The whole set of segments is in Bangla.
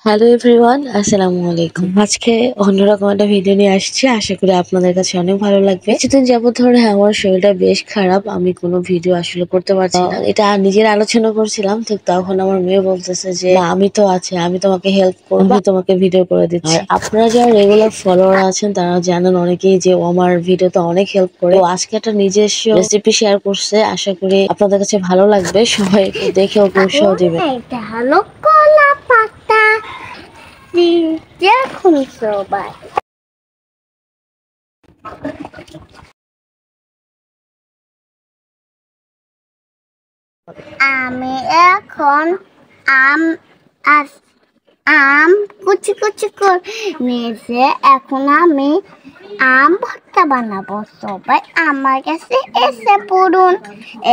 হ্যালো এভরিওয়ান, আসসালামু আলাইকুম। আজকে অন্যরকম একটা ভিডিও নিয়ে আসছি। আশা করি আপনাদের কাছে অনেক ভালো লাগবে। কিছুদিন যাবত ধরে আমার শরীরটা বেশ খারাপ। আমি কোনো ভিডিও আসলে করতে পারছি না। এটা নিজের আলোচনা করছিলাম, ঠিক তখন আমার মেয়ে বলতেছে যে না, আমি তো আছি, আমি তোমাকে হেল্প করবো, আমি তোমাকে ভিডিও করে দিচ্ছি। আর আপনারা যারা রেগুলার ফলোয়ার আছেন তারা জানেন অনেকেই যে ও আমার ভিডিওতে অনেক হেল্প করে। তো আজকে একটা নিজস্ব রেসিপি শেয়ার করছে, আশা করি আপনাদের কাছে ভালো লাগবে। সবাই দেখে ওকে উৎসাহ দিবে। দেখুন সবাই, আমি এখন আম আম কুচি কুচি করে নিয়েছে। এখন আমি আম ভর্তা বানাবো। সবাই আমার কাছে এসে পড়ুন।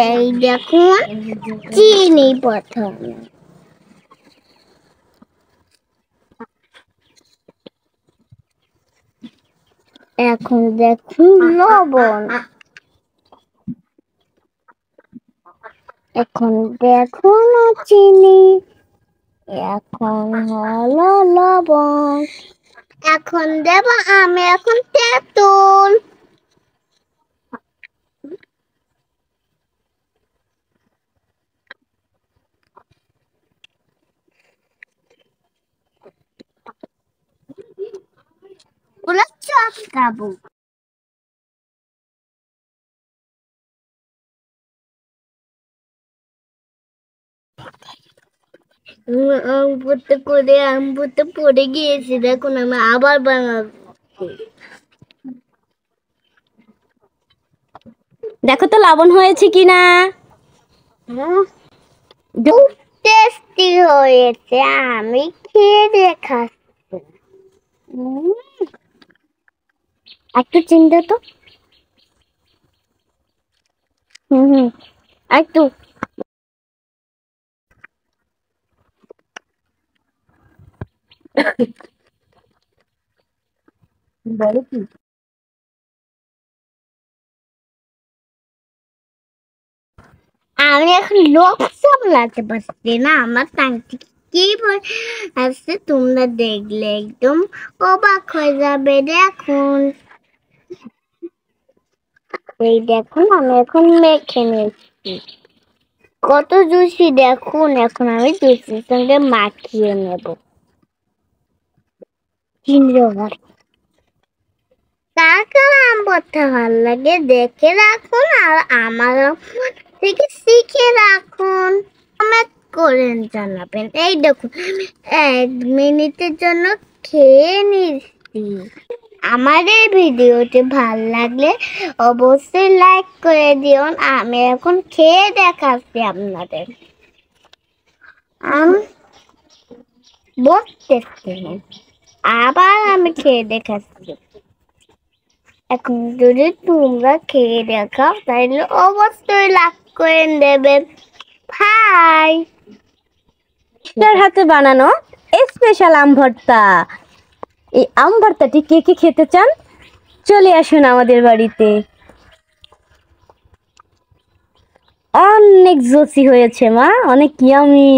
এই দেখুন চিনি প্রথমে, এখন দেখুন লবণ, এখন দেখুন চিনি, এখন হলো লবণ, এখন দেব আমি এখন তেঁতুল, ওগুলো চটকাবো। আম ভর্তা পড়ে গিয়েছে, দেখুন আমি আবার বানাবো। দেখো তো লবণ হয়েছে কিনা। খুব টেস্টি হয়েছে, আমি খেয়ে দেখাচ্ছি। একটু চিন্তা তো। একটু বলো কি, আমি এখন লোক সামলাতে পারছি না, আমার টাংটি কি আছে তোমরা দেখলে একদম অবাক হয়ে যাবে। দেখুন, এই দেখুন আমি এখন মেখে নিচ্ছি, কত জুসি দেখুন। এখন আমি জুসির সঙ্গে মাখিয়ে নেব। কার কার আম ভর্তা ভালো লাগে দেখে রাখুন, আর আমার থেকে শিখে রাখুন, কমেন্ট করেন জানাবেন। এই দেখুন 1 মিনিটের জন্য খেয়ে নিচ্ছি। আমার এই ভিডিওটি ভালো লাগলে অবশ্যই লাইক করে দিন। আমি এখন খেয়ে দেখাচ্ছি আপনাদের। বসতেছি, আবার আমি খেয়ে দেখাচ্ছি। এখন যদি তোমরা খেয়ে দেখাও তাহলে অবশ্যই লাইক করে দেবেন। ভাই তার হাতে বানানো স্পেশাল আম ভর্তা। এই আম ভর্তাটি কে কে খেতে চান, চলে আসুন আমাদের বাড়িতে। অনেক জোসি হয়েছে মা, অনেক ইয়ামি।